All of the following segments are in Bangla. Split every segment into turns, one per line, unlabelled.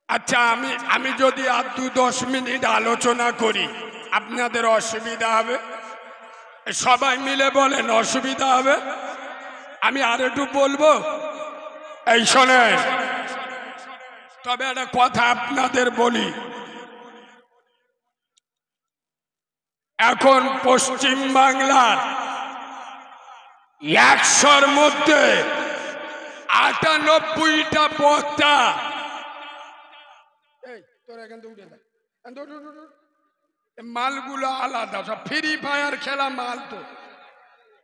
আচ্ছা, আমি যদি আর 2-10 মিনিট আলোচনা করি আপনাদের অসুবিধা হবে? সবাই মিলে বলেন অসুবিধা হবে? আমি আর একটু বলবো, এই শোনেন। তবে একটা কথা আপনাদের বলি, এখন পশ্চিম বাংলার 100-র মধ্যে 98টা বক্তা, মালগুলো আলাদা, সব ফ্রি ফায়ার খেলা মাল। তো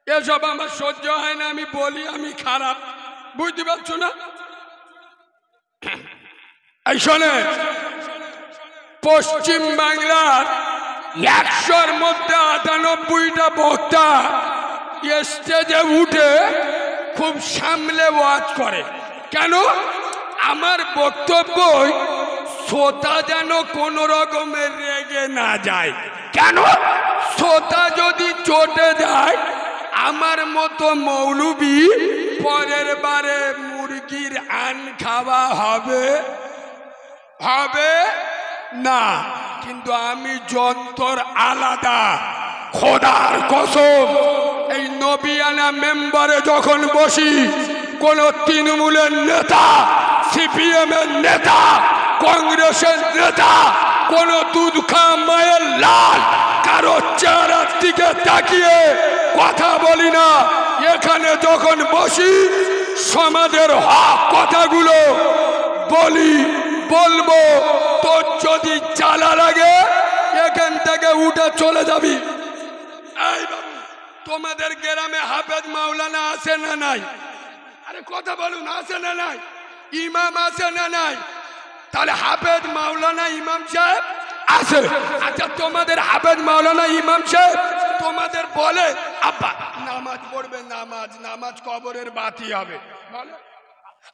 এসব আমার সহ্য হয় না, আমি বলি আমি খারাপ, বুঝতে পারছো না? এই শোনে, পশ্চিম বাংলার 100-র মধ্যে 98টা বক্তা স্টেজে উঠে খুব সামলে ওয়াজ করে। কেন? আমার বক্তব্যই শ্রোতা যেন কোন রকমের রেগে না যায়। কেন? শ্রোতা যদি চটে যায়, আমার মতো মৌলবি পরের বারে মুরগির আন খাওয়া হবে না। কিন্তু আমি যন্তর আলাদা, খোদার কসম। এই নবিয়ানা মেম্বারে যখন বসি, কোন তৃণমূলের নেতা, সিপিএম এর নেতা, কংগ্রেসের নেতা, কোন দুধ খা মায়ের লাল কারো চেহারার দিকে তাকিয়ে কথা বলি না। এখানে যখন বসি, সমাজের হক কথাগুলো বলবো। তোর যদি জ্বালা লাগে এখান থেকে উঠে চলে যাবি। এই বাবু, তোমাদের গ্রামে হাফেজ মাওলানা আছে না নাই? আরে কথা বলুন, আছে না নাই? ইমাম আছে না নাই? তাহলে হাফেজ মাওলানা ইমাম সাহেব আছে। আচ্ছা, তোমাদের হাফেজ মাওলানা ইমাম সাহেব তোমাদের বলে আব্বা নামাজ পড়বে, নামাজ কবরের বাতি হবে, বলে।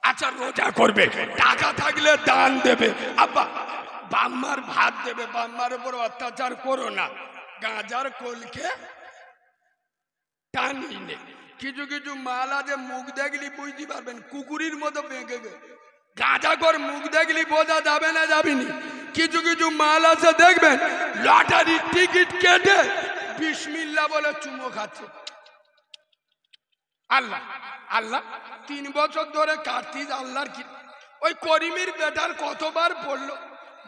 আচ্ছা, রোজা করবে, টাকা থাকলে দান দেবে, আব্বা বাম্মার ভাত দেবে, বাম্মার উপর অত্যাচার করো না, গাঁজার কোলকে টানি নে। কিছু কিছু মাল আছে, মুখ দেখলি বুঝতে পারবেন, কুকুরির মতো বেঁকে গে। গাঁজা কর মুখ দেখলি বোঝা যাবে না, যাবিনি। কিছু কিছু মাল আছে দেখবেন, লটারির টিকিট কেটে বিসমিল্লাহ বলে চুমো খাচ্ছে। আল্লাহ আল্লাহ 3 বছর ধরে কাটতিস আল্লাহর কি। ওই করিমের বেটার কতবার পড়লো,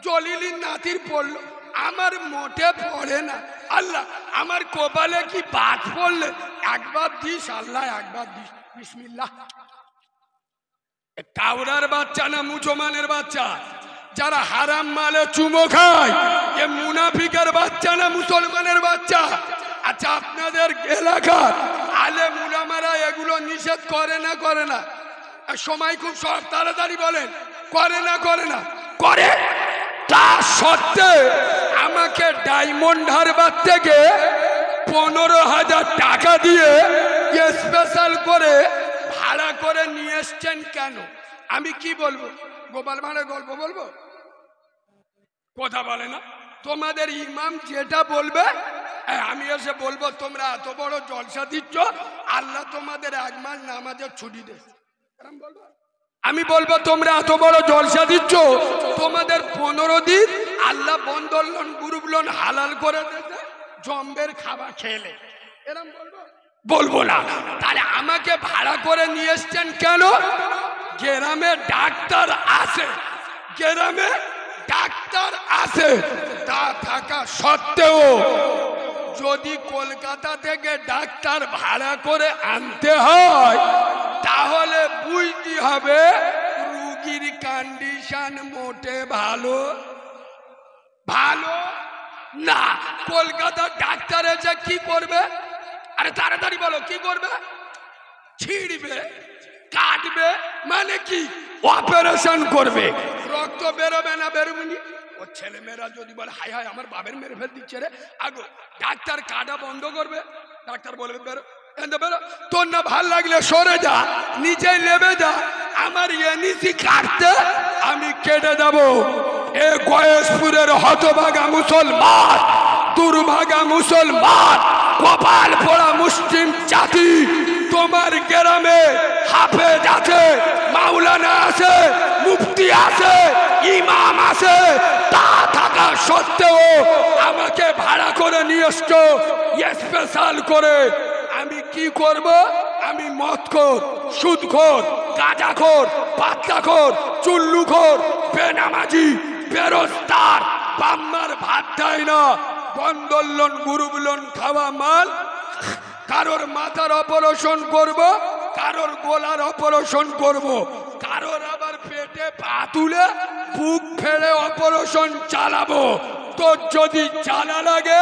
জলিলির নাতির পড়লো, আমার মোটে পড়ে না। আল্লাহ আমার কপালে কি বাদ পড়লে একবার দিস, আল্লাহ একবার দিস, বিসমিল্লাহ। কাউরার বাচ্চা না মুসলমানের বাচ্চা? যারা হারাম মালে চুমো খায়, এ মুনাফিকের বাচ্চা না মুসলমানের বাচ্চা? আচ্ছা, আপনাদের এলাকার আলেম উলামারা এগুলো নিষেধ করে না? করে না? সময় খুব তাড়াতাড়ি বলেন, করে না? করে না? করে। তা সত্ত্বে আমাকে ডায়মন্ড হারবার থেকে 15,000 টাকা দিয়ে স্পেশাল করে ভাড়া করে নিয়ে এসছেন কেন? আমি কি বলবো? গোপাল ভাঁড়ের গল্প বলবো? কথা বলে না। তোমাদের ইমাম যেটা বলবে আমি এসে বলবো, তোমরা এত বড় জলসা দিচ্ছ, আল্লাহ তোমাদের 1 মাস নামাজের ছুটি দে। আমি বলবো, তোমরা এত বড় জলসা দিচ্ছ, তোমাদের 15 দিন আল্লাহ বন্ধন লোন, গ্রুপ লোন হালাল করে দিতে, জম্বের খাবার খেলে। এরকম বলবো? বলবো না। তাহলে আমাকে ভাড়া করে নিয়ে এসছেন কেন? গ্রামে ডাক্তার আছে, গ্রামে ডাক্তার আছে, তা থাকা সত্ত্বেও যদি কলকাতা থেকে ডাক্তার ভাড়া করে আনতে হয়, তাহলে বুঝতে হবে রুগীর কন্ডিশন মোটে ভালো না। কলকাতার ডাক্তার এসে কি করবে? আরে তাড়াতাড়ি বলো, কি করবে? ছিঁড়বে, কাটবে, মানে কি? অপারেশন করবে। রক্ত বেরোবে না বেরোবেনি? ও ছেলে মেয়েরা যদি বলে হায় হায় আমার বাবের মেরে ফেল দিচ্ছে রে, আগো ডাক্তার কাটা বন্ধ করবে। ডাক্তার বলবে বেরো, বেরো। তোর না ভাল লাগলে সরে যা, নিচে নেমে যা, আমার এনিসি কাটতে আমি কেটে দেবো। এ গয়েশপুরের হতভাগা মুসলমান, দুর্ভাগা মুসলমান, কপাল পোড়া মুসলিম জাতি, তোমার গ্রামে হাফেজ আছে, মাওলানা আছে, মুফতি আছে, ইমাম আছে, তা থাকা সত্ত্বেও আমাকে ভাড়া করে নিয়ে এসছো স্পেশাল করে। আমি কি করব? আমি মদখোর, সুদখোর, গাঁজাখোর, পাত্তাখোর, চুল্লুখোর, বেনামাজি, বেরোজগার, বাম্মার ভাত দেয় না, বন্দর লোন, গ্রুপ লোন খাওয়া মাল। কারোর মাথার অপারেশন করব, কারোর গোলার অপারেশন করব, কারোর আবার পেটে পা তুলে বুক ফেলে অপারেশন চালাবো। তোর যদি চালা লাগে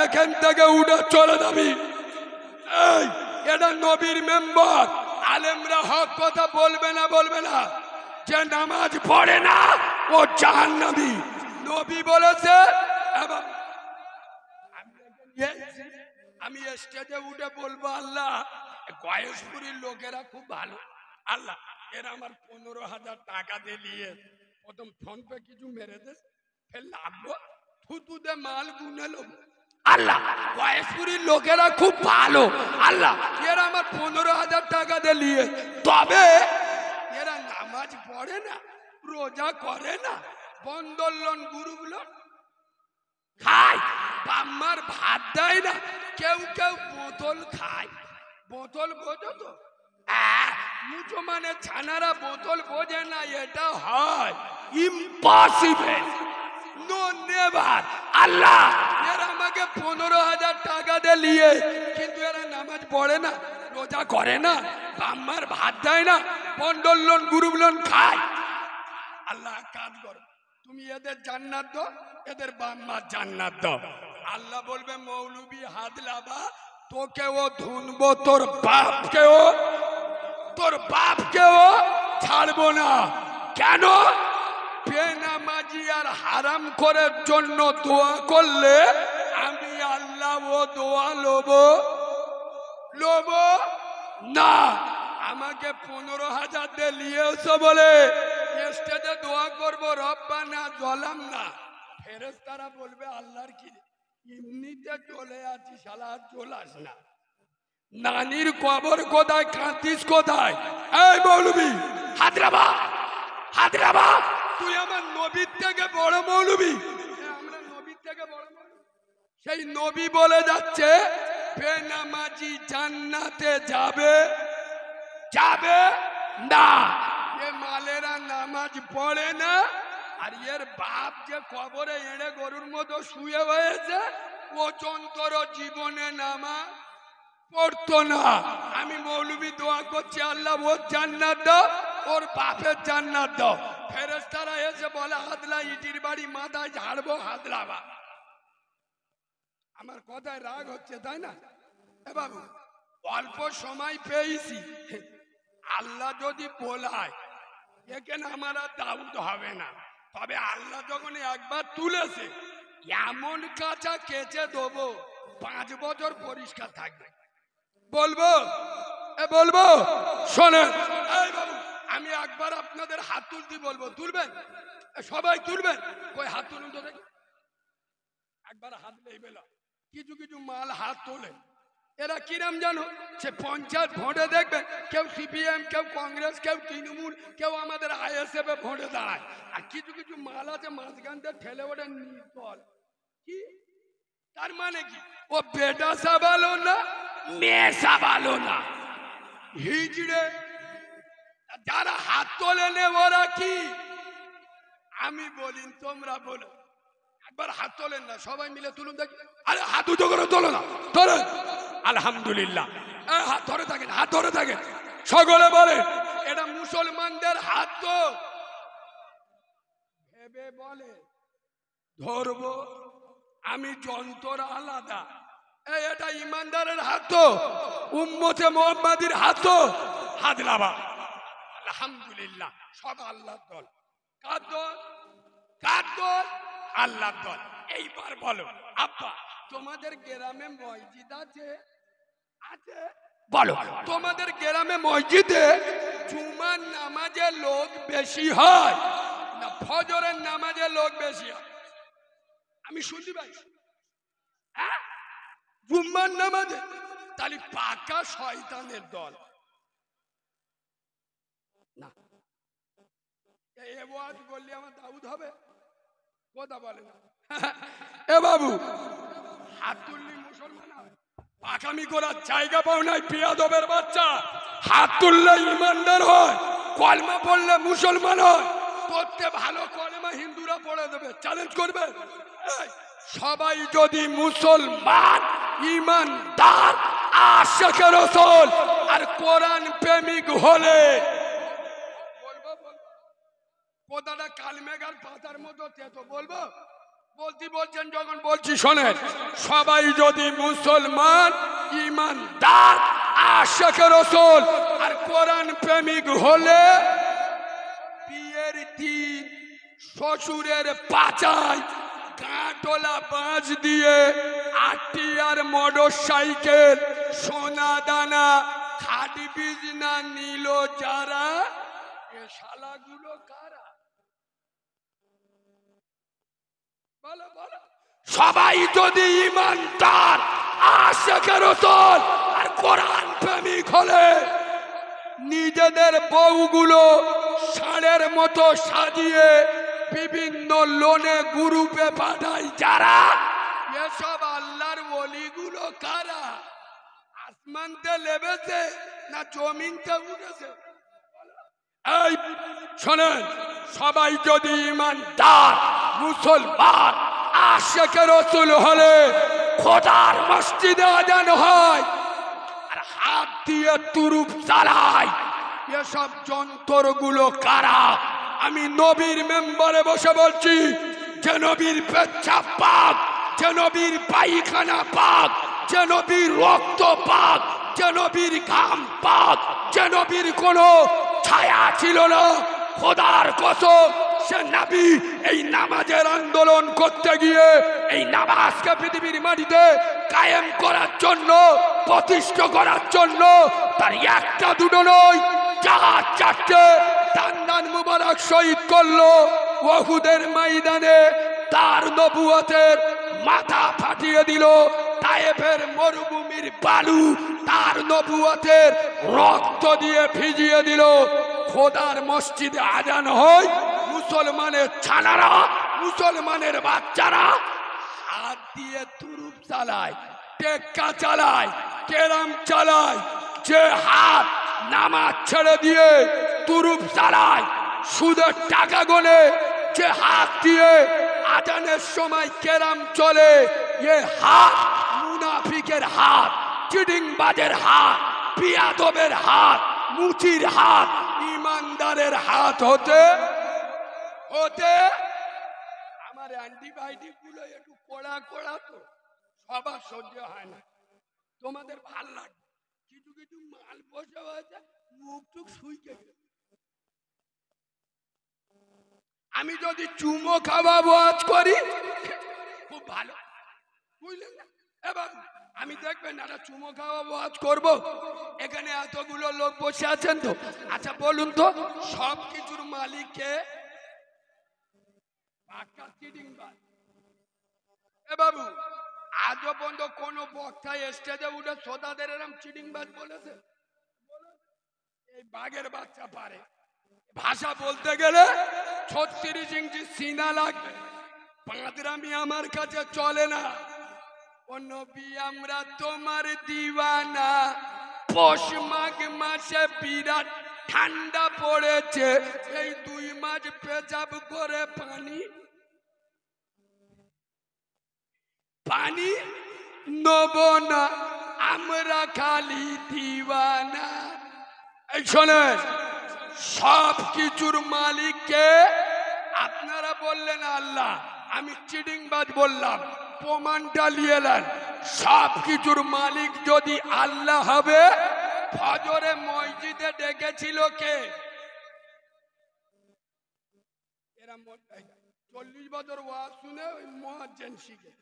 এখান থেকে উঠে চলে যাবি। এই এটা নবীর মেম্বার, আলেমরা হক কথা বলবে না, বলবে না। যে নামাজ পড়ে না ও জাহান্নামী, নবী বলেছে। আমি স্টেজে উঠে বলবো, আল্লাহ গয়েশপুরীর লোকেরা খুব ভালো, আল্লাহ এরা আমার 15,000 টাকা দিয়ে প্রথম ফোন পে কিছু মেরে দে, ফের লাগবো থুতু দে মাল গুনে লোক। আল্লাহ গয়েশপুরীর লোকেরা খুব ভালো, আল্লাহ এরা আমার 15,000 টাকা দিয়ে, তবে এরা নামাজ পড়ে না, রোজা করে না, বন্দর লোন, গ্রুপ লোন খায়, বাম্মার ভাত দেয় না, কেউ কেউ বোতল খায়। বোতল বোঝো তো? মুসলমানের ছানারা বোতল বোঝে না, এটা হয় ইম্পসিবল, নো নেভার। আল্লাহ এরা আমাকে 15,000 টাকা দিয়ে, কিন্তু এরা নামাজ পড়ে না, রোজা করে না, বাম্মার ভাত দেয় না, বন্দর লোন, গ্রুপ লোন খায়। আল্লাহ কাজ করো, তুমি এদের জান্নাত দাও, এদের বাম্মার জান্নাত দাও। আল্লাহ বলবে, মৌলবি হাদলাবা, তোকেও ধুনবো, তোর বাপকেও ছাড়বো না। কেন? বেনামাজি আর হারাম করার জন্য দোয়া করলে আমি আল্লাহ ও দোয়া লোব না। আমাকে 15,000 দিয়ে এসো বলে স্টেজে দোয়া করবো, রব্বানা যালামনা। ফেরেশতারা বলবে, আল্লাহর কি এমনিতে চলে আছি, শালা চলাস না। নানির কবর কোথায়, কাঁদিস কোথায়? এই মৌলবি হায়দ্রাবাদ, তুই আমার নবীর থেকে বড় মৌলবি, আমরা নবীর থেকে বড় মৌলবি। সেই নবী বলে যাচ্ছে, বেনামাজি জান্নাতে যাবে না। এ মালেরা নামাজ পড়ে না, আর এর বাপ যে কবরে এড়ে গরুর মতো শুয়ে হয়েছে, ও চন্তর জীবনে নামাজ পড়তো না। আমি মৌলবি দোয়া করছি, আল্লাহ ওর জান্নাত দাও, ওর বাপের জান্নাত দাও। ফেরেশতারা এসে বলে, হাদলা ইটির বাড়ি মাথায় ঝাড়বো, হাদলাবা। আমার কথায় রাগ হচ্ছে তাই না? এ বাবু, অল্প সময় পেয়েছি, আল্লাহ যদি বলায় এখানে আমার আর দাউদ হবে না, তবে আল্লাহ যখন একবার তুলেছে, এমন কাঁচা কেচে দেবো 5 বছর পরিষ্কার থাকবে। বলবো শোনেন, এই বাবু, আমি একবার আপনাদের হাত তুলতে বলবো, তুলবেন? সবাই তুলবেন, ওই হাত তুলুন তো দেখি। একবার হাত নেই বেলা, কিছু মাল হাত তোলে। এরা কিরাম জানো, সে পঞ্চায়েত ভোটে দেখবে, কেউ সিপিএম, কেউ কংগ্রেস, কেউ তৃণমূল, কেউ আমাদের ISF এ ভোটে দাঁড়ায়। আর কিছু মাল আছে মাঝখানতে ঠেলে ওঠে নির্দল। কি তার মানে? কি ও বেটা সাবালো না, মেয়ে সাবালো না, হিজড়ে। যারা হাত তোলে নে ওরা কি? আমি বলি, তোমরা বলো। একবার হাত তোলেন না, সবাই মিলে তুলুন দেখি। আরে হাত উঁচু করে তোলো না, তোলেন। আলহামদুলিল্লাহ, হাত ধরে থাকেন, হাত ধরে থাকেন, সকলে বলে এটা মুসলমানদের হাত। তো ভেবে বলে ধরবো, আমি যন্ত্র আলাদা, এটা ইমানদারের হাত, তো উম্মতে মুহাম্মাদির হাত, তো হাত লাবা। আলহামদুলিল্লাহ, সব আল্লাহর দল। কার দল? আল্লাহর দল। এইবার বলো, আব্বা তোমাদের গ্রামে মসজিদ আছে? বলো, তোমাদের গ্রামে মসজিদে জুমার নামাজে লোক বেশি হয় না ফজরের নামাজে লোক বেশি হয়? আমি শুনতে পাইছি জুম্মার নামাজে। তাহলে পাকা শয়তানের দল না। ওয়াজ করলে আমার দাউদ হবে? কথা বলে না। এ বাবু, হাত তুললি মুসলমান হয়? পাকামি করার জায়গা পাও নাই বিয়াদবের বাচ্চা। হাত তুললে ইমানদার হয়, কলমা পড়লে মুসলমান হয়। পড়তে ভালো কলমা হিন্দুরা পড়ে দেবে, চ্যালেঞ্জ করবে। সবাই যদি মুসলমান, ইমানদার, আশিকে রাসূল আর কোরআন প্রেমিক হলে, কথাটা কালমেঘার পাতার মতো তেতো বলবো, বলছেন যখন বলছি শোনেন, সবাই যদি মুসলমান, ইমানদার, আশিকে রাসূল আর কোরআন প্রেমিক হলে বিয়ের দিন শ্বশুরের পাচায় কাঁটলা বাঁশ দিয়ে আটিয়ার মোটর সাইকেল, সোনা দানা, খাট বিজনা নিল যারা, এ শালাগুলো কারা? বলো বলো। সবাই যদি ইমানদার, আশিকে রাসূল আর কোরআন প্রেমিক হলে নিজেদের বউগুলো ষাঁড়ের মতো সাজিয়ে বিভিন্ন লোনে গ্রুপে পাঠায় যারা, এসব আল্লাহর ওলিগুলো কারা? আসমানতে লেবেছে না জমিনতে উঠেছে? এই শোনেন, সবাই যদি ইমানদার, মুসলমান, আশিকে রাসূল হলে খোদার মসজিদে আজান হয় আর হাত দিয়ে তুরুপ চালায়, এসব যন্ত্রগুলো কারা? আমি নবীর মেম্বারে বসে বলছি, যে নবীর পেচ্ছাপ পাক, যে নবীর পায়খানা পাক, যে নবীর রক্ত পাক, যে নবীর ঘাম পাক, যে নবীর কোনো ছায়া ছিল না, খোদার কসম সে নবী এই নামাজের আন্দোলন করতে গিয়ে এই নামাজকে পৃথিবীর মাটিতে কায়েম করার জন্য, প্রতিষ্ঠা করার জন্য তার একটা দুটো নয়, চার চারটে দান্দান মুবারক শহীদ করলো উহুদের ময়দানে। তার নবুয়তের মাথা ফাটিয়ে দিল তায়েফের মরুভূমির বালু, তার নবুয়তের রক্ত দিয়ে ভিজিয়ে দিল। খোদার মসজিদে আজান হয়, মুসলমানের ছানারা, মুসলমানের বাচ্চারা হাত দিয়ে তুরুপ চালায়, টেক্কা চালায়, কেরাম চালায়। যে হাত নামাজ ছেড়ে দিয়ে তুরুপ চালায়, সুদের টাকা গোনে, যে হাত দিয়ে আজানের সময় কেরাম চলে, এ হাত মুনাফিকের হাত, চিটিংবাজের হাত, বিয়াদবের হাত, মুচির হাত। ইমানদারের হাত হতে হতে আমার অ্যান্টিবায়োটিক গুলো একটু কড়া কড়া, তো সবার সহ্য হয় না, তোমাদের ভাল লাগে। কিছু কিছু মাল বসে হয়েছে, মুখ টুক শুইকে গেছে। আমি যদি চুমো খাওয়া ওয়াজ করি খুব ভালো, বুঝলেন না? এবার আমি দেখবেন একটা চুমো খাওয়া ওয়াজ করবো, এখানে এতগুলো লোক বসে আছেন তো। আচ্ছা বলুন তো, সব কিছুর মালিককে এ বাবু, আজও পর্যন্ত কোন বক্তা স্টেজে উঠে শ্রোতাদের এরম চিটিংবাজ বলেছে? এই বাঘের বাচ্চা পারে ভাষা বলতে গেলে 36 ইঞ্চি সিনা লাগবে, পাঁদরামি আমার কাছে চলে না। ও নবী আমরা তোমার দিওয়ানা, পৌষ মাঘ মাসে বিরাট ঠান্ডা পড়েছে, এই 2 মাস পেচাব করে পানি পানি নেব না, আমরা খালি দিওয়ানা। এই শোনেন, সব কিছুর মালিককে আপনারা বললেন আল্লাহ, আমি চিটিংবাজ বললাম, প্রমাণটা নিয়ে এলেন। সব কিছুর মালিক যদি আল্লাহ হবে, ফজরে মসজিদে ডেকেছিল কে? এরা 40 বছর ওয়াজ শুনে ওই মুয়াজ্জিন শিখে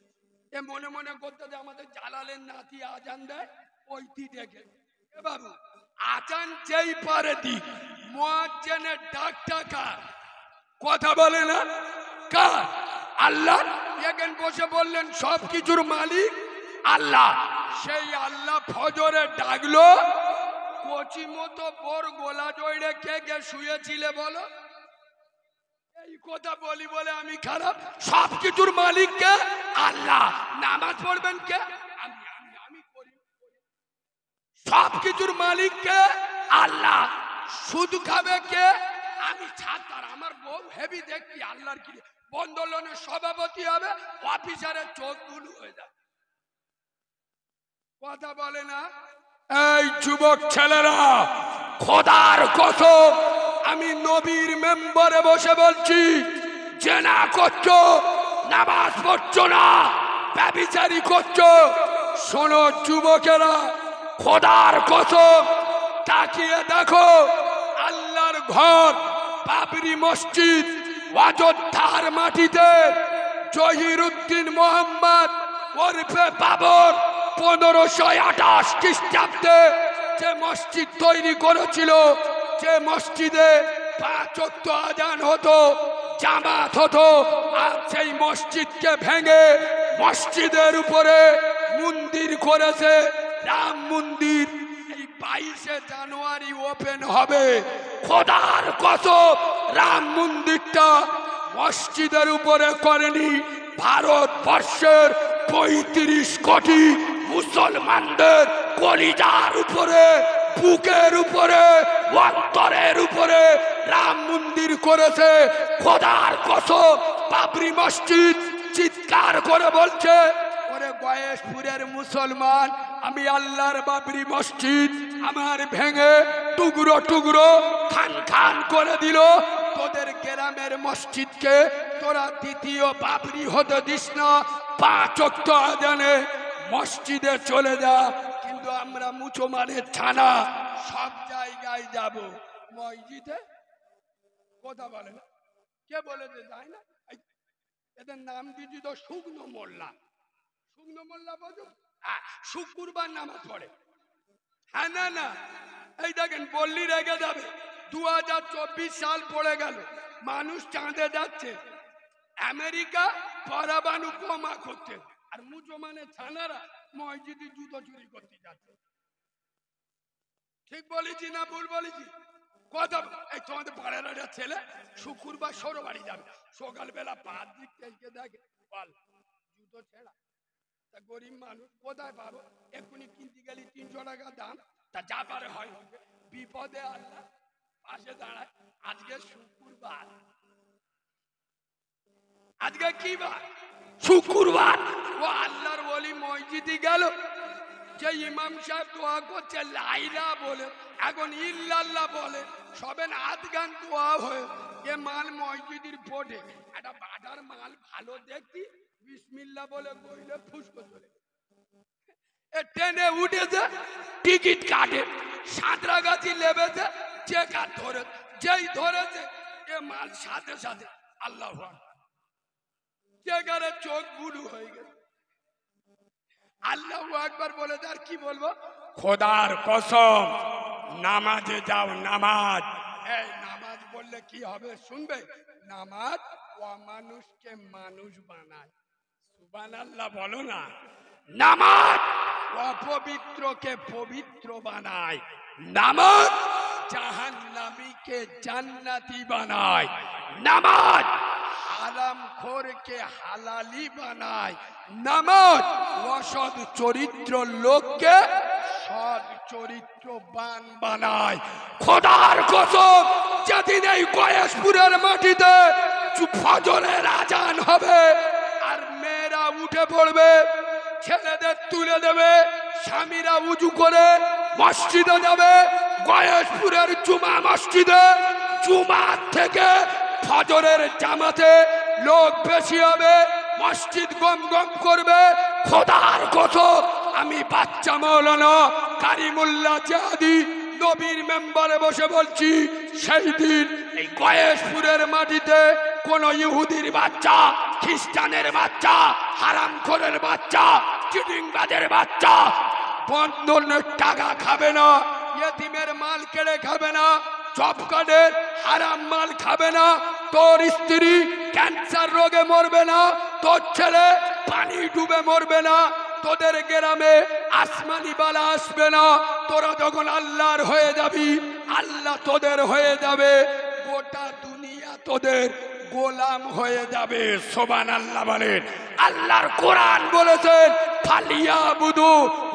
এ মনে মনে করতে যে আমাদের জালালের নাতি আজান দেয়, ওইটি দেখে। এ বাবু, আজান যেই পারে দিক, মুয়াজ্জিনের ডাকটা কার? কথা বলে না কার? আল্লাহ। এখানে বসে বললেন সব কিছুর মালিক আল্লাহ। সেই আল্লাহ ফজরে ডাকলো, কচি মতো বোর গোলা জড়ে কে কে শুয়েছিলে বলো? কথা বলি বলে আমি খারাপ? সব কিছুর মালিক কে? আল্লাহ। নামাজ পড়বেন কে? আমি করি। সব কিছুর মালিক কে? আল্লাহ। সুদ খাবে কে? আমি ছাত্র, আমার বউ হেভি দেখি আল্লাহর কি বন্দোলনের সভাপতি হবে, অফিসারের চোখ গুলো হয়ে যাবে। কথা বলে না। এই যুবক ছেলেরা, খোদার কসম আমি নবীর মেম্বারে বসে বলছি, জেনা করছো, নামাজ পড়ছো না, ব্যভিচারী করছো। শোনো যুবকেরা, খোদার কসম তাকিয়ে দেখো, আল্লাহর ঘর বাবরি মসজিদ অযোধ্যার মাটিতে জহিরুদ্দিন মোহাম্মদ ওরফে বাবর 1528 খ্রিস্টাব্দে যে মসজিদ তৈরি করেছিল, যে মসজিদে 5 ওয়াক্ত আযান হতো, জামাত হতো, আর সেই মসজিদকে ভেঙে মসজিদের উপরে মন্দির করেছে, রাম মন্দির। এই 22শে জানুয়ারি ওপেন হবে। খোদার কসম রাম মন্দিরটা মসজিদের উপরে করেনি, ভারতবর্ষের 35 কোটি মুসলমানদের কলিজার উপরে, বুকের উপরে, অন্তরের উপরে রাম মন্দির করেছে। খোদার কসম বাবরি মসজিদ চিৎকার করে বলছে, ওরে গয়েশপুরের মুসলমান, আমি আল্লাহর বাবরি মসজিদ আমার ভেঙে টুকরো টুকরো খান খান করে দিল। তোদের গ্রামের মসজিদকে তোরা দ্বিতীয় বাবরি হতে দিস না, 5 ওয়াক্ত আযানে মসজিদে চলে যা। কিন্তু আমরা মুসলমানের ছানা সব জায়গায় যাব, মসজিদে কথা বলে না। কে বলেছে যায় না? এদের নাম দিদি তো শুকনো মোল্লা। শুকনো মোল্লা বোঝো? শুক্রবার নামাজ পড়ে। হ্যাঁ না না, এই দেখেন বললি রেগে যাবে, 2024 সাল পড়ে গেল, মানুষ চাঁদে যাচ্ছে, আমেরিকা পরমাণু বোমা করছে, আর মুসলমানের ছানারা মসজিদে জুতো চুরি করতে যাচ্ছে। ঠিক বলেছি না ভুল বলেছি? কথা এই তোমাদের পাড়ার একটা ছেলে শুক্রবার সরো বাড়ি যাবে, সকালবেলা 5 দিক থেকে দেখে বল জুতো ছেঁড়া। তা গরিব মানুষ কোথায় পাবো? এক্ষুনি কিনতে গেলে 300 টাকা দাম, তা যা পারে হয়। বিপদে আল্লাহ পাশে দাঁড়ায়। আজকে শুক্রবার, আজকে কি বার? শুক্রবার। ও আল্লাহর ওলি মসজিদে গেল, যে ইমাম সাহেব দোয়া করছে লাইলা বলে, এখন ইল্লাল্লাহ বলে, সবেন আধগান দোয়া হয়ে এ মাল মসজিদের পড়ে, একটা বাটার মাল ভালো দেখি বিসমিল্লাহ বলে কইলে ফুসকো চলে এ ট্রেনে উঠেছে, টিকিট কাটে, সাঁতরাগাছি লেবেছে, চেকার ধরে, যেই ধরেছে এ মাল সাথে সাথে আল্লাহু আকবার, চেকারে চোখ বুলু হয়ে গেছে। আল্লাহু আকবার বলে আর কি বলবো? খোদার কসম নামাজে যাও, নামাজ। এই নামাজ বললে কি হবে শুনবে? নামাজ অমানুষকে মানুষ বানায়। সুবহানাল্লাহ বলো না। নামাজ অপবিত্রকে পবিত্র বানায়। নামাজ জাহান্নামীকে জান্নাতি বানায়। নামাজ হারামখোরকে হালালি বানায়। নামাজ অসৎ চরিত্র লোককে সৎ চরিত্রবান বানায়। খোদার কসম যেদিন এই গয়েশপুরের মাটিতে ফজরের আজান হবে আর মেয়েরা উঠে পড়বে, ছেলেদের তুলে দেবে, স্বামীরা উজু করে মসজিদে যাবে, গয়েশপুরের জুমা মসজিদে জুমার থেকে ফজরের জামাতে লোক বেশি হবে, মসজিদ গম গম করবে। খোদার কসম আমি বাচ্চা মাওলানা কারিমুল্লাহ জাহাদি নবীর মেম্বারে বসে বলছি, সেই দিন এই গয়েশপুরের মাটিতে কোন ইহুদির বাচ্চা, খ্রিস্টানের বাচ্চা, হারামখোরের বাচ্চা, চিটিংবাজের বাচ্চা বন্ধনের টাকা খাবে না, ইয়েতিমের মাল কেড়ে খাবে না, জব কার্ডের হারাম মাল খাবে না, তোর স্ত্রী ক্যান্সার রোগে মরবে না, তোর ছেলে পানি ডুবে মরবে না, তোদের গ্রামে আসমানি বালা আসবে না। তোরা যখন আল্লাহর হয়ে যাবি, আল্লাহ তোদের হয়ে যাবে। গোটা দুনিয়া তোদের গোলাম হয়ে যাবে। সুবহানাল্লাহ বলেন। আল্লাহর কোরআন বলেছেন ফালিয়াবুদু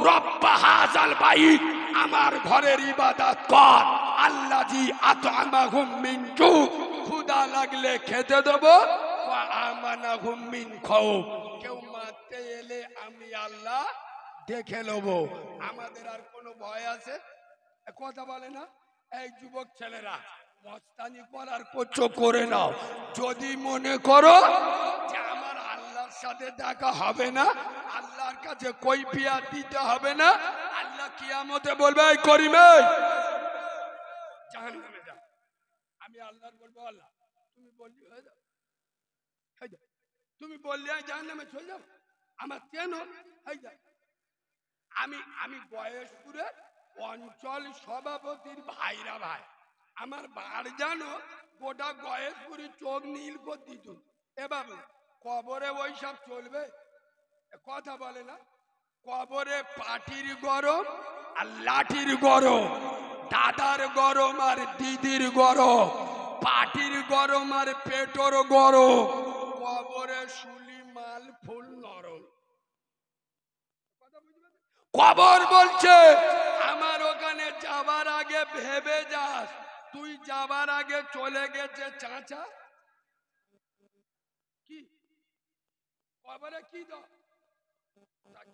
রব্ব হাযাল বাইত, আমার ঘরের ইবাদত কর। আল্লাযী আত'আমাহুম মিন জু, ক্ষুধা লাগলে খেতে দেব, ওয়া আমানাহুম মিন খাউফ, কেউ মারতে এলে আমি আল্লাহ দেখে নেব। আমাদের আর কোনো ভয় আছে? কথা বলে না। এই যুবক ছেলেরা মস্তানি করার করছো করে নাও। যদি মনে করো যে আমার আল্লাহর সাথে দেখা হবে না, আল্লাহর কাছে কৈফিয়ত দিতে হবে না, আল্লাহ কিয়ামতে বলবে এই করিমে জাহান্নামে যা। আমি আল্লাহর বলবো আল্লাহ তুমি বললি হয়ে যাও, তুমি বললে জাহান্নামে চলে যাও, আমার কেন হয়ে যায়। আমি বয়সপুরে অঞ্চল সভাপতির ভাইরা ভাই, আমার বার জানো গোটা গয়েশপুরি চোখ নীল করে দিত। এ বাবু কবরে ওই সব চলবে? কথা বলে না। কবরে পাটির গরম আর লাঠির গরম, দাদার গরম আর দিদির গরম, পাটির গরম আর পেটর গরম, কবরে শুলি মাল ফুল নরম। কবর বলছে আমার ওখানে যাবার আগে ভেবে যাস, তুই যাবার আগে চলে গেছে চাচা কি কবরে কি দাও।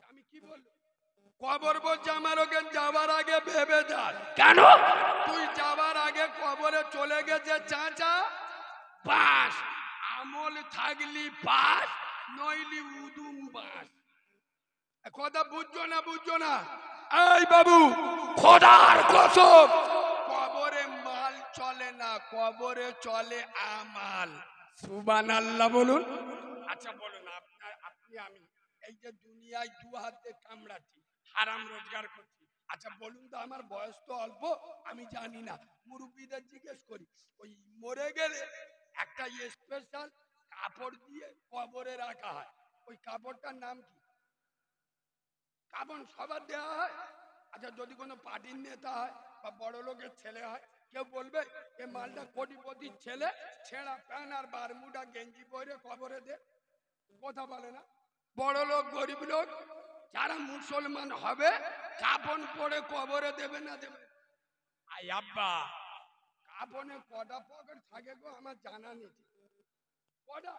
আমি কি বলবো? কবর বলছে আমার ওখানে যাবার আগে ভেবে যাস। কেন? তুই যাবার আগে কবরে চলে গেছে চাচা, বাস আমল থাকলি বাস, নইলি উদুম বাস। কথা বুঝছো না? বুঝছো না? এই বাবু খোদার কসম, কবরে মাল চলে না, কবরে চলে আমাল। সুবহানাল্লাহ বলুন। আচ্ছা বলুন আপনি আমি এই যে দুনিয়ায় দু হাত দিয়ে কামড়াচ্ছি, হারাম রোজগার করছি, আচ্ছা বলুন তো আমার বয়স তো অল্প, আমি জানি না, মুরব্বীদের জিজ্ঞেস করি, ওই মরে গেলে একটা স্পেশাল কাপড় দিয়ে কবরে রাখা হয়, ওই কাপড়টার নাম কি? কাপড় সবার দেওয়া হয়। আচ্ছা যদি কোনো পার্টির নেতা হয় বা বড় লোকের ছেলে হয়, কেউ বলবে এ মালটা কোটিপতির ছেলে, ছেঁড়া প্যান্ট আর বারমুডা গেঞ্জি পরে কবরে দে? কথা বলে না। বড় লোক গরিব লোক যারা মুসলমান হবে কাপড় পরে কবরে দেবে না দেবে? আই আব্বা কাপড়ে কটা পকেট থাকে গো আমার জানা নেই, কটা?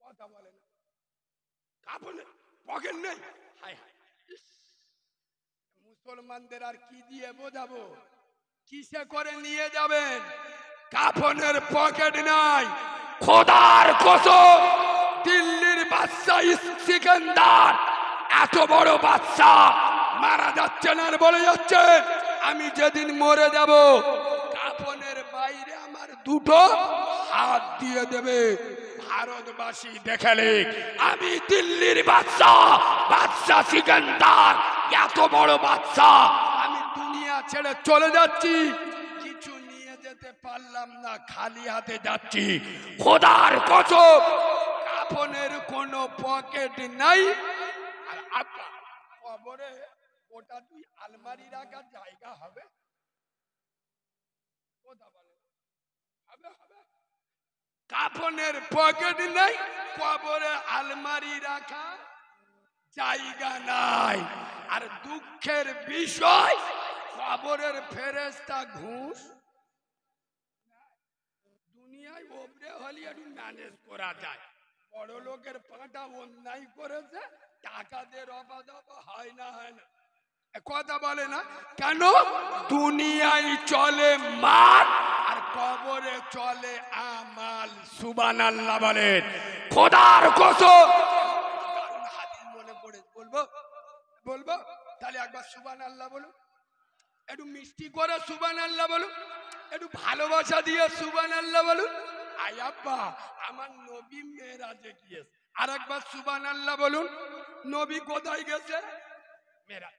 কথা বলে না। কাপড়ে পকেট নেই? হায় হায়, মুসলমানদের আর কি দিয়ে বোঝাবো? কিসে করে নিয়ে যাবেন? কাফনের পকেট নাই। খোদার কসম, দিল্লির বাদশা সিকান্দার এত বড় বাদশা মারা যাচ্ছেন আর বলে যাচ্ছেন আমি যেদিন মরে যাব কাফনের বাইরে আমার দুটো হাত দিয়ে দেবে, ভারতবাসী দেখালে আমি দিল্লির বাদশা, বাদশা সিকান্দার এত বড় বাদশা, আমি দুনিয়া ছেড়ে চলে যাচ্ছি, কিছু নিয়ে যেতে পারলাম না, খালি হাতে যাচ্ছি। খোদার কসম কাফনের কোনো পকেট নাই। আর আব্বা কবরে ওটা তুই আলমারি রাখার জায়গা হবে? কথা বলে হবে? হবে? কাফনের পকেট নেই, কবরে আলমারি রাখা জায়গা নাই। আর দুঃখের বিষয় কবরের ফেরেশতা ঘুষ। দুনিয়ায় ওপরে হলে একটু ম্যানেজ করা যায়, বড় লোকের পাটা অন্যায় করেছে, টাকা দিয়ে রবা দবা হয় না, হয় না। কথা বলে না কেন? দুনিয়ায় চলে মাল আর কবরে চলে আমাল। সুবহানাল্লাহ বলেন। খোদার কসম হাদিস মনে পড়ে বলবো বলবো তাহলে একবার সুবহানাল্লাহ বলুন, একটু মিষ্টি করে সুবহানাল্লাহ বলুন, একটু ভালোবাসা দিয়ে সুবহানাল্লাহ বলুন। আয় আব্বা আমার নবী মেরাজে গিয়েছে, আর একবার সুবহানাল্লাহ বলুন। নবী কোথায় গেছে? মেরাজ।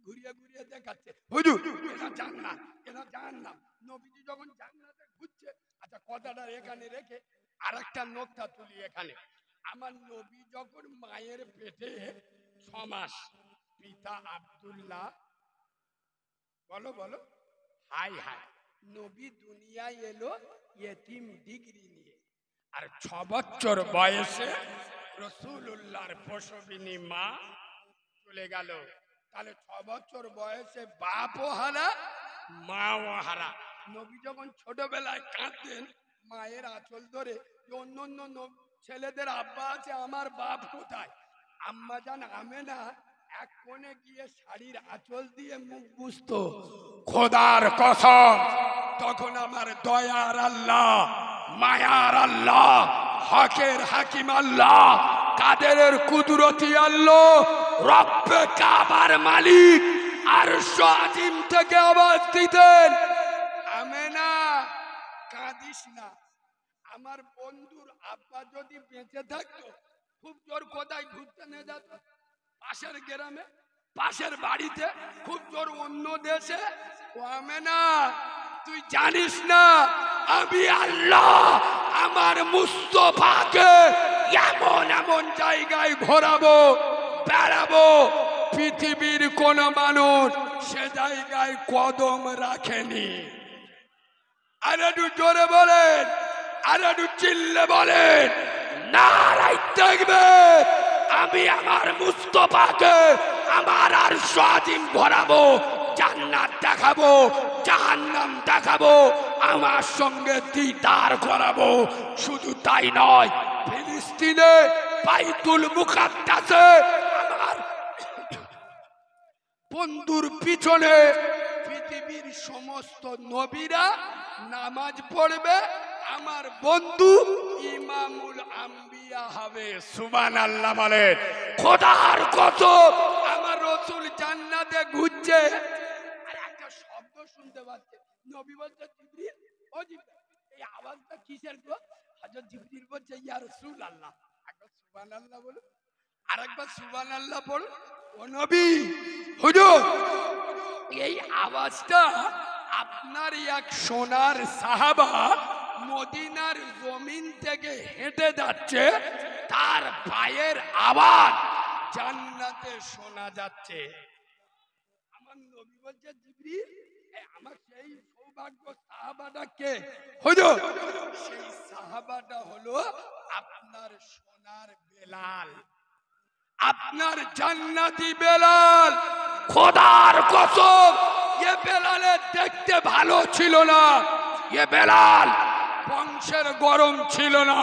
ঘুরিয়ে ঘুরিয়ে দেখাচ্ছে হুজুর এটা জান্নাত, এটা জাহান্নাম। নবীজি যখন জান্নাতে ঘুরছে, আচ্ছা কথাটা এখানে রেখে আরেকটা নোকতা তুলি এখানে। আমার নবী যখন মায়ের পেটে 6 মাস, পিতা আব্দুল্লাহ, বলো বলো, হাই হাই, নবী দুনিয়ায় এলো ইয়েতিম ডিগ্রি নিয়ে। আর 6 বছর বয়সে রাসূলুল্লাহর প্রসবিনী মা চলে গেল। তাহলে 6 বছর বয়সে বাপও হারা, মাও হারা। নবী যখন ছোটবেলায় কাঁদতেন মায়ের আঁচল ধরে, অন্য অন্য ছেলেদের আব্বা আছে, আমার বাপ কোথায়? আম্মা জান আমেনা এক কোণে গিয়ে শাড়ির আঁচল দিয়ে মুখ বুঝতো। খোদার কসম, তখন আমার দয়ার আল্লাহ, মায়ার আল্লাহ, হকের হাকিম আল্লাহ, কাদেরের কুদরতি আল্লাহ, রব্বে কাবার মালিক আরশ আজিম থেকে আওয়াজ দিতেন, আমেনা কাঁদিস না। আমার বন্ধুর আব্বা যদি বেঁচে থাকতো খুব জোর কোথায় ঘুরতে নিয়ে যেত, পাশের গ্রামে, পাশের বাড়িতে, খুব জোর অন্য দেশে। ও আমেনা, তুই জানিস না আমি আল্লাহ আমার মুস্তাফাকে এমন এমন জায়গায় ঘোরাবো, বেড়াবো, পৃথিবীর কোন মানুষ সে জায়গায় কদম রাখেনি। আর একটু জোরে বলেন, আর একটু চিল্লে বলেন, নারায়ে তাকবীর। আমি আমার মুস্তাফাকে আমার আরশ আজিম ঘোরাবো, জান্নাত দেখাবো, জাহান্নাম দেখাবো, আমার সঙ্গে দিদার করাবো। শুধু তাই নয়, ফিলিস্তিনে বাইতুল মুকাদ্দাসে আমার বন্ধুর পিছনে পৃথিবীর সমস্ত নবীরা নামাজ পড়বে, আমার বন্ধু ইমামুল আম্বিয়া হবে। সুবহানাল্লাহ বলেন। খোদার কসম, আমার রাসূল জান্নাতে ঘুরছে আর একটা শব্দ শুনতে পাচ্ছে। নবী বলছে, জিবরিল, ও জিবরিল, এই আওয়াজটা কিসের গো? হযরত জিবরিল বলছে, ইয়া রাসূলুল্লাহ। একবার সুবহানাল্লাহ বলুন, আরেকবার সুবহানাল্লাহ বলুন। ও নবী, হুজুর, এই আওয়াজটা আপনার এক সোনার সাহাবা মদিনার জমিন থেকে হেঁটে যাচ্ছে, তার পায়ের আওয়াজ জান্নাতে শোনা যাচ্ছে। আমার নবী বলছে, জিবরিল, আমার সেই সৌভাগ্য সাহাবাটা কে? হুজুর, সেই সাহাবাটা হলো আপনার সোনার বেলাল, আপনার জান্নাতি বেলাল। খোদার কসম, এ বেলালের দেখতে ভালো ছিল না, এ বেলাল বংশের গরম ছিল না,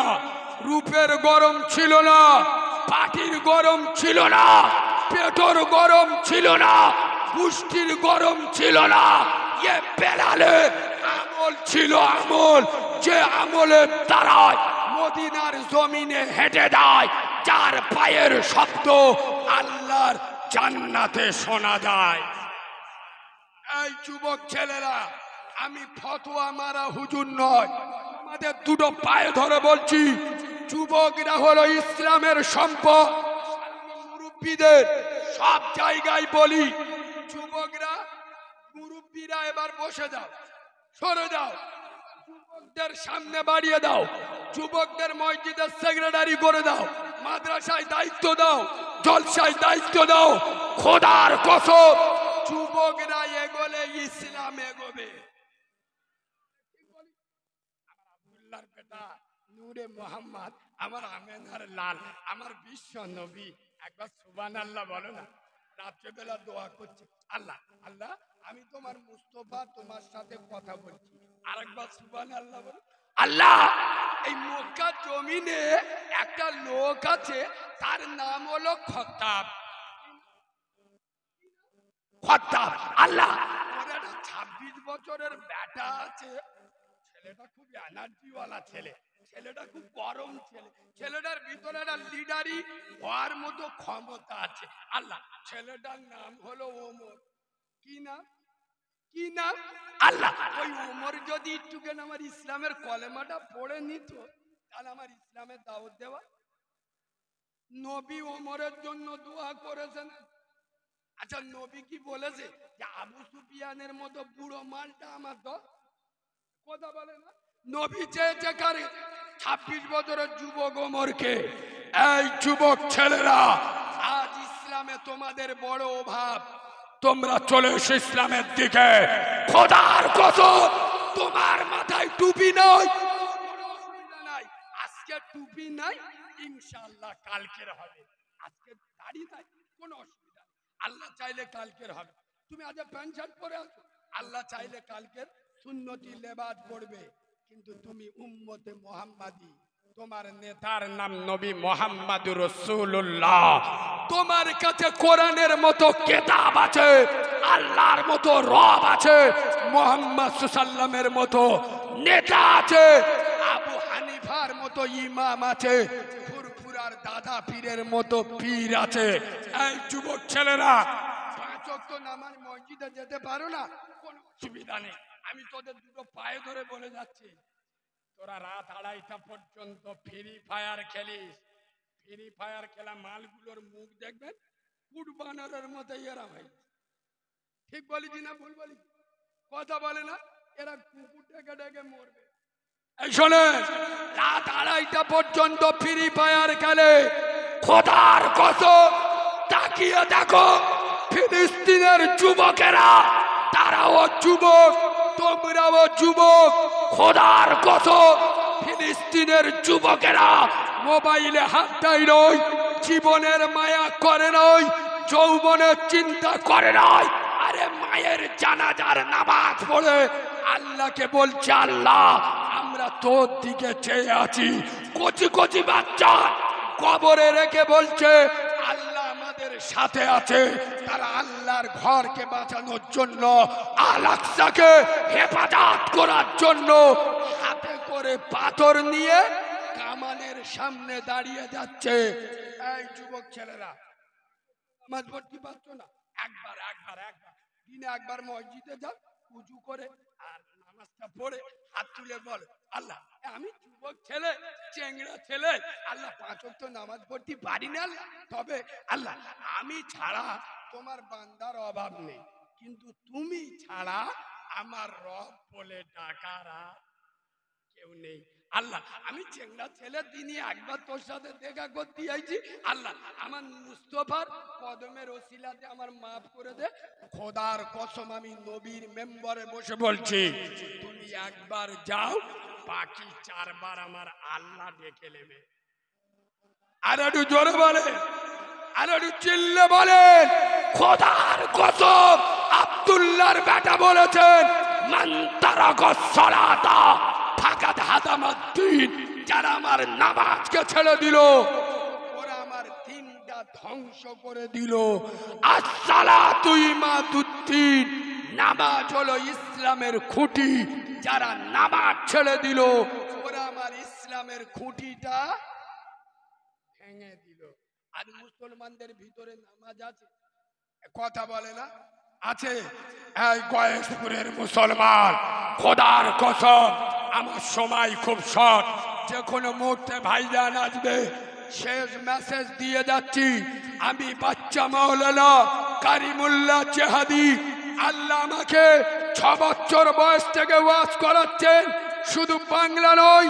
রূপের গরম ছিল না, পাটির গরম ছিল না, পেটর গরম ছিল না, পুষ্টির গরম ছিল না। এ বেলালের আমল ছিল আমল, যে আমলের দ্বারায় মদিনার জমিনে হেঁটে যায়, যার পায়ের শব্দ আল্লাহর জান্নাতে শোনা যায়। এই যুবক ছেলেরা, আমি ফতোয়া মারা হুজুর নয়, আমাদের দুটো পায়ে ধরে বলছি, যুবকরা হলো ইসলামের সম্পদ। মুরব্বীদের সব জায়গায় বলি, যুবকরা, মুরব্বীরা এবার বসে যাও, সরে যাও, যুবকদের সামনে বাড়িয়ে দাও, যুবকদের মসজিদের সেক্রেটারি করে দাও, মাদ্রাসায় দায়িত্ব দাও, জলসায় দায়িত্ব দাও। খোদার কসম, যুবকরা এগোলে ইসলাম এগোবে। আমার আব্দুল্লাহর বেটা নূরে মোহাম্মদ, আমার আমেনার লাল, আমার বিশ্ব নবী, একবার সুবহানাল্লাহ বলো না। রাত্রেবেলা দোয়া করছি, আল্লাহ আল্লাহ, আমি তোমার মুস্তাফা, তোমার সাথে কথা বলছি। আরেকবার সুবহানাল্লাহ বলো। আল্লাহ, এই মক্কা জমিনে একটা লোক আছে, তার নাম হলো খত্তাব। খত্তাব, আল্লাহ, ওর একটা 26 বছরের বেটা আছে, ছেলেটা খুব এনার্জিওয়ালা ছেলে, ছেলেটা খুব গরম ছেলে, ছেলেটার ভিতরে একটা লিডারি হওয়ার মতো ক্ষমতা আছে। আল্লাহ, ছেলেটার নাম হলো ওমর। কি নাম? কি নাম? আল্লাহ, ওই ওমর যদি একটুখানি আমার ইসলামের কলেমাটা পড়ে নিত, তাহলে আমার ইসলামের দাওয়াত দেওয়া। নবী ওমরের জন্য দোয়া করেছেন। আচ্ছা, নবী কি বলেছে যে আবু সুফিয়ানের মতো বুড়ো মালটা আমার দল? কথা বলে না। নবী চেয়েছে কারে? 26 বছরের যুবক ওমরকে। এই যুবক ছেলেরা, আজ ইসলামে তোমাদের বড় অভাব, তোমরা চলে এসো ইসলামের দিকে। খোদার কসম, তোমার মাথায় টুপি নয়, আজকে টুপি নাই, ইনশাআল্লাহ কালকের হবে। আজকে দাড়ি নাই, কোনো অসুবিধা নেই, আল্লাহ চাইলে কালকের হবে। তুমি আজ প্যান্ট শার্ট পরে আছো, আল্লাহ চাইলে কালকের সুন্নতি লেবাস পড়বে। কিন্তু তুমি উম্মতে মুহাম্মাদি, তোমার নেতার নাম নবী মুহাম্মাদুর রাসূলুল্লাহ। তোমার কাছে কোরআনের মতো কিতাব আছে, আল্লাহর মতো রব আছে, মুহাম্মদ সাল্লাল্লাহু মতো নেতা আছে, আবু হানিফার মতো ইমাম আছে, ফুরফুরার দাদা পীরের মতো পীর আছে। এই যুবক ছেলেরা, 5 ওয়াক্ত নামাজ মসজিদে যেতে পারো না, কোনো অসুবিধা নেই। আমি তোদের দুটো পায়ে ধরে বলে যাচ্ছি, তোরা রাত 2:30টা পর্যন্ত ফ্রি ফায়ার খেলিস। ফ্রি ফায়ার খেলা মালগুলোর মুখ দেখবেন কুট বানরের মতো এরা ভাই। ঠিক বলেছি না ভুল বলি? কথা বলে না, এরা কুকুর ডেকে ডেকে মরবে। এই শোনে, রাত 2:30টা পর্যন্ত ফ্রি ফায়ার খেলে। খোদার কসম, তাকিয়ে দেখো ফিলিস্তিনের যুবকেরা, তারাও যুবক, তোমরাও যুবক। খোদার কসম, ফিলিস্তিনের যুবকেরা মোবাইলে হাতটাই নয়, জীবনের মায়া করে নয়, যৌবনের চিন্তা করে নয়। আরে মায়ের জানাজার নামাজ পড়ে আল্লাহকে বলছে, আল্লাহ আমরা তোর দিকে চেয়ে আছি। কচি কচি বাচ্চা কবরে রেখে বলছে, আল্লাহ আমাদের সাথে আছে। তারা আল্লাহর ঘরকে বাঁচানোর জন্য, আল আকসাকে হেফাজত করার জন্য হাতে করে পাথর নিয়ে কামানের সামনে দাঁড়িয়ে যাচ্ছে। এই যুবক ছেলেরা, নামাজ পড়তে পারছো না? একবার দিনে একবার মসজিদে যাও, উজু করে আর নামাজটা পড়ে হাত তুলে বল, আল্লাহ আমি যুবক ছেলে, চেংড়া ছেলে, আল্লাহ 5 ওয়াক্ত নামাজ পড়তে পারি না আল্লাহ, তবে আল্লাহ আমি ছাড়া তোমার বান্দার অভাব নেই, কিন্তু তুমি ছাড়া আমার রব বলে ডাকারা কেউ নেই। আল্লাহ আমি চেংড়া ছেলে, দিনই একবার তোর সাথে দেখা করতে আইছি, আল্লাহ আমার মুস্তফার কদমের ওসিলাতে আমার মাফ করে দে। খোদার কসম আমি নবীর মেম্বারে বসে বলছি, তুমি একবার যাও, বাকি 4 বার আমার আল্লাহ ডেকে নেবে। আর একটু জোরে বলে, আর একটু চিল্লে বলেন, খোদার কসম আব্দুল্লাহর বেটা বলেছেন, মান তারাকাস সালাতা ফাকাদ হাদামাদ্দিন। যারা আমার নামাজকে ছেড়ে দিল, ওরা আমার দ্বীনটা ধ্বংস করে দিল। আসসালাতু ইমাদুদ্দিন, নামাজ হলো ইসলামের খুঁটি। যারা নামাজ ছেড়ে দিল, ওরা আমার ইসলামের খুঁটিটা ভেঙে দিল। আর মুসলমানদের ভিতরে নামাজ আছে, কথা বলে না? আছে। এই গয়েশপুরের মুসলমান, খোদার কসম আমার সময় খুব শর্ট, যে কোনো মুহূর্তে ভাইজান আসবে। শেষ মেসেজ দিয়ে যাচ্ছি, আমি বাচ্চা মাওলানা কারিমুল্লাহ চেহাদি, আল্লাহ আমাকে 6 বছর বয়স থেকে ওয়াজ করাচ্ছেন। শুধু বাংলা নয়,